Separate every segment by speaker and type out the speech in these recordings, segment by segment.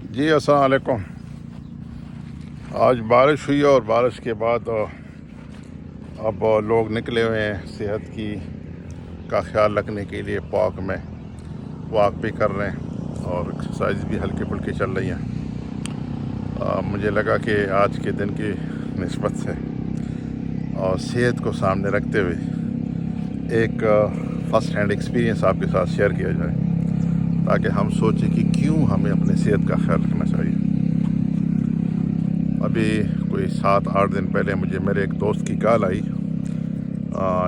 Speaker 1: جی السلام علیکم۔ آج بارش ہوئی اور بارش کے بعد اب لوگ نکلے ہوئے ہیں صحت کا خیال رکھنے کے لیے، پارک میں واک بھی کر رہے ہیں اور ایکسرسائز بھی ہلکی پھلکی چل رہی ہیں۔ مجھے لگا کہ آج کے دن کی نسبت سے اور صحت کو سامنے رکھتے ہوئے ایک فرسٹ ہینڈ ایکسپیرینس آپ کے ساتھ شیئر کیا جائے، تاکہ ہم سوچیں کہ کیوں ہمیں اپنے صحت کا خیال رکھنا چاہیے۔ ابھی کوئی 7-8 دن پہلے مجھے میرے ایک دوست کی کال آئی۔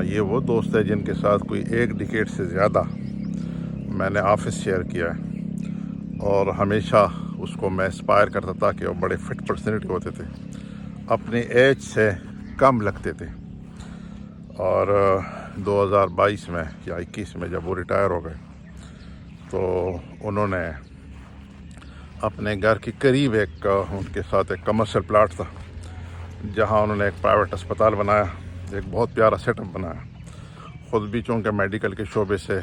Speaker 1: یہ وہ دوست ہے جن کے ساتھ کوئی 1 ڈیکیڈ سے زیادہ میں نے آفس شیئر کیا ہے، اور ہمیشہ اس کو میں انسپائر کرتا تھا کہ وہ بڑے فٹ پرسنالٹی ہوتے تھے، اپنی ایج سے کم لگتے تھے، اور 2022 میں یا 21 میں جب وہ ریٹائر ہو گئے تو انہوں نے اپنے گھر کے قریب ان کے ساتھ ایک کمرشل پلاٹ تھا، جہاں انہوں نے ایک پرائیویٹ اسپتال بنایا، ایک بہت پیارا سیٹ اپ بنایا۔ خود بھی چونکہ میڈیکل کے شعبے سے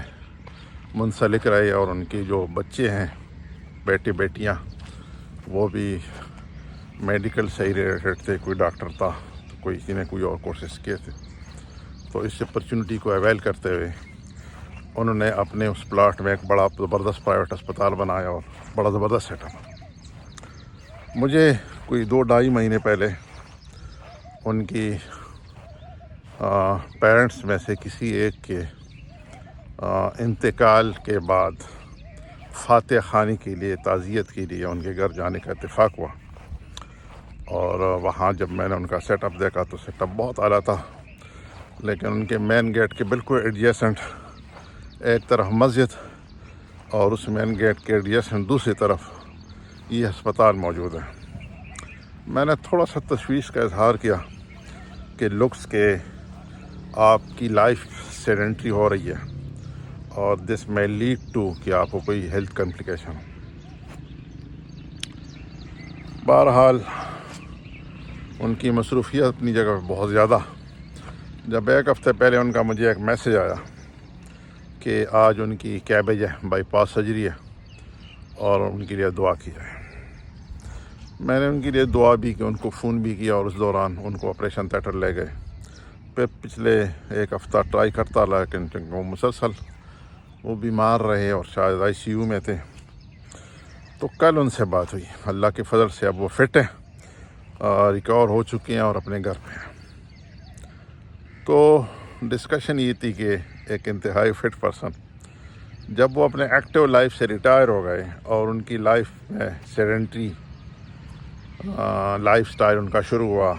Speaker 1: منسلک رہے، اور ان کی جو بچے ہیں، بیٹے بیٹیاں، وہ بھی میڈیکل سے ہی ریلیٹڈ تھے، کوئی ڈاکٹر تھا تو کسی نے کوئی اور کورسز کیے تھے۔ تو اس اپرچونٹی کو اویل کرتے ہوئے انہوں نے اپنے اس پلاٹ میں ایک بڑا زبردست پرائیویٹ اسپتال بنایا اور بڑا زبردست سیٹ اپ۔ مجھے کوئی 2-2.5 مہینے پہلے ان کی پیرنٹس میں سے کسی ایک کے انتقال کے بعد فاتح خوانی کے لیے، تعزیت کے لیے ان کے گھر جانے کا اتفاق ہوا، اور وہاں جب میں نے ان کا سیٹ اپ دیکھا تو سیٹ اپ بہت اعلیٰ تھا، لیکن ان کے مین گیٹ کے بالکل ایڈجیسنٹ ایک طرف مسجد اور اس مین گیٹ کے ایڈجیسنٹ دوسری طرف یہ ہسپتال موجود ہے۔ میں نے تھوڑا سا تشویش کا اظہار کیا کہ لکس کے آپ کی لائف سیڈنٹری ہو رہی ہے، اور دس میں لیڈ ٹو کہ آپ کو کوئی ہیلتھ کمپلیکیشن۔ بہرحال ان کی مصروفیت اپنی جگہ بہت زیادہ۔ جب 1 ہفتے پہلے ان کا مجھے ایک میسج آیا کہ آج ان کی کیبج ہے، بائی پاس سرجری ہے، اور ان کے لیے دعا کی جائے۔ میں نے ان کے لیے دعا بھی کی، ان کو فون بھی کیا، اور اس دوران ان کو آپریشن تھیٹر لے گئے۔ پھر پچھلے 1 ہفتہ ٹرائی کرتا رہا، لیکن وہ مسلسل وہ بیمار رہے اور شاید ICU میں تھے۔ تو کل ان سے بات ہوئی، اللہ کے فضل سے اب وہ فٹ ہیں، ریکور ہو چکے ہیں اور اپنے گھر پہ ہیں۔ تو ڈسکشن یہ تھی کہ ایک انتہائی فٹ پرسن جب وہ اپنے ایکٹیو لائف سے ریٹائر ہو گئے اور ان کی لائف میں سیڈنٹری لائف سٹائل ان کا شروع ہوا،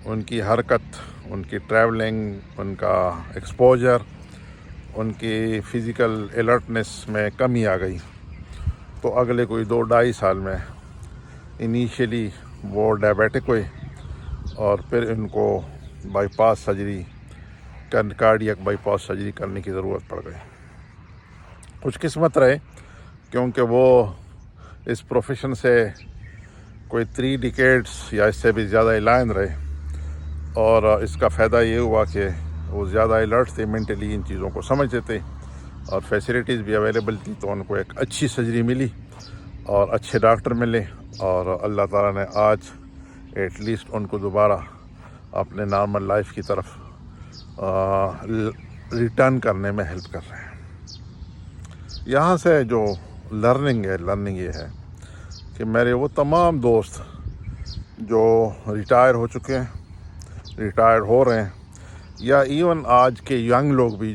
Speaker 1: ان کی حرکت، ان کی ٹریولنگ، ان کا ایکسپوجر، ان کی فزیکل الرٹنس میں کمی آ گئی، تو اگلے کوئی 2-2.5 سال میں انیشیلی وہ ڈائبیٹک ہوئے، اور پھر ان کو bypass surgery, cardiac bypass surgery کرنے کی ضرورت پڑ گئی۔ خوش قسمت رہے کیونکہ وہ اس پروفیشن سے کوئی 3 ڈیکیڈز یا اس سے بھی زیادہ الائن رہے، اور اس کا فائدہ یہ ہوا کہ وہ زیادہ الرٹ تھے، مینٹلی ان چیزوں کو سمجھتے تھے، اور فیسلٹیز بھی اویلیبل تھی، تو ان کو ایک اچھی سرجری ملی اور اچھے ڈاکٹر ملے، اور اللہ تعالیٰ نے آج ایٹ لیسٹ ان کو دوبارہ اپنے نارمل لائف کی طرف ریٹرن کرنے میں ہیلپ کر رہے ہیں۔ یہاں سے جو لرننگ یہ ہے کہ میرے وہ تمام دوست جو ریٹائر ہو چکے ہیں، ریٹائر ہو رہے ہیں، یا ایون آج کے ینگ لوگ بھی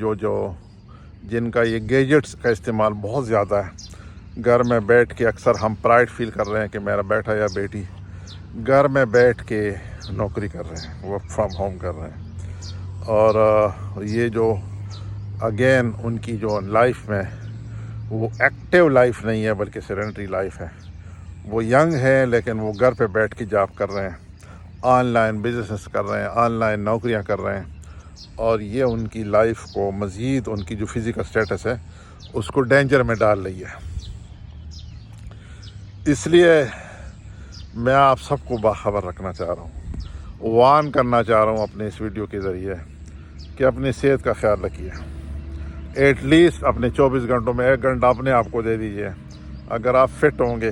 Speaker 1: جن کا یہ گیجٹس کا استعمال بہت زیادہ ہے، گھر میں بیٹھ کے اکثر ہم پرائڈ فیل کر رہے ہیں کہ میرا بیٹا یا بیٹی گھر میں بیٹھ کے نوکری کر رہے ہیں، ورک فرام ہوم کر رہے ہیں، اور یہ جو اگین ان کی جو لائف میں وہ ایکٹیو لائف نہیں ہے بلکہ سیڈنٹری لائف ہے۔ وہ ینگ ہے لیکن وہ گھر پہ بیٹھ کے جاب کر رہے ہیں، آن لائن بزنس کر رہے ہیں، آن لائن نوکریاں کر رہے ہیں، اور یہ ان کی لائف کو مزید ان کی جو فزیکل سٹیٹس ہے اس کو ڈینجر میں ڈال رہی ہے۔ اس لیے میں آپ سب کو باخبر رکھنا چاہ رہا ہوں، وارن کرنا چاہ رہا ہوں اپنے اس ویڈیو کے ذریعے کہ اپنی صحت کا خیال رکھیے۔ ایٹ لیسٹ اپنے 24 گھنٹوں میں 1 گھنٹہ اپنے آپ کو دے دیجیے۔ اگر آپ فٹ ہوں گے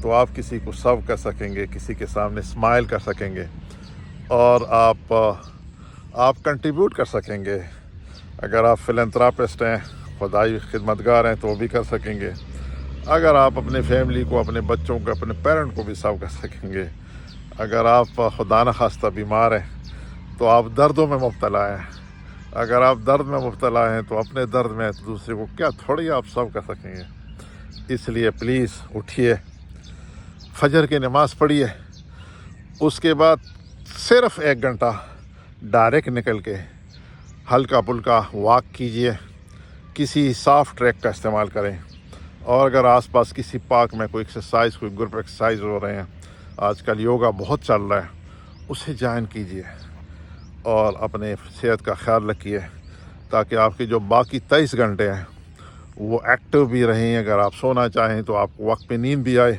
Speaker 1: تو آپ کسی کو سرو کر سکیں گے، کسی کے سامنے اسمائل کر سکیں گے، اور آپ کنٹریبیوٹ کر سکیں گے۔ اگر آپ فلنتھراپسٹ ہیں، خدائی خدمتگار ہیں، تو وہ بھی کر سکیں گے۔ اگر آپ اپنے فیملی کو، اپنے بچوں کو، اپنے پیرنٹ کو بھی سرو کر سکیں گے۔ اگر آپ خدا نخواستہ بیمار ہیں تو آپ دردوں میں مبتلا ہیں، اگر آپ درد میں مبتلا ہیں تو اپنے درد میں دوسرے کو کیا تھوڑی آپ سرو کر سکیں گے۔ اس لیے پلیز اٹھیے، فجر کی نماز پڑھیے، اس کے بعد صرف 1 گھنٹہ ڈائریکٹ نکل کے ہلکا پھلکا واک کیجیے، کسی صاف ٹریک کا استعمال کریں، اور اگر آس پاس کسی پارک میں کوئی ایکسرسائز، کوئی گروپ ایکسرسائز ہو رہے ہیں، آج کل یوگا بہت چل رہا ہے، اسے جوائن کیجیے اور اپنے صحت کا خیال رکھیے، تاکہ آپ کے جو باقی 23 گھنٹے ہیں وہ ایکٹیو بھی رہیں۔ اگر آپ سونا چاہیں تو آپ کو وقت پہ نیند بھی آئے،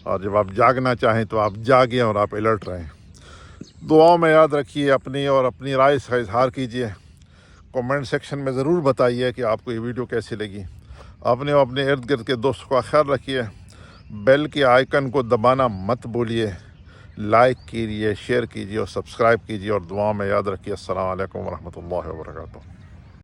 Speaker 1: اور جب آپ جاگنا چاہیں تو آپ جاگیں اور آپ الرٹ رہیں۔ دعاؤں میں یاد رکھیے، اپنی رائے کا اظہار کیجیے، کمنٹ سیکشن میں ضرور بتائیے کہ آپ کو یہ ویڈیو کیسی لگی۔ اپنے ارد گرد کے دوستوں کا خیال رکھیے، بیل کے آئیکن کو دبانا مت بھولیے، لائک کیجیے، شیئر کیجیے اور سبسکرائب کیجیے، اور دعاؤں میں یاد رکھیے۔ السلام علیکم ورحمۃ اللہ وبرکاتہ۔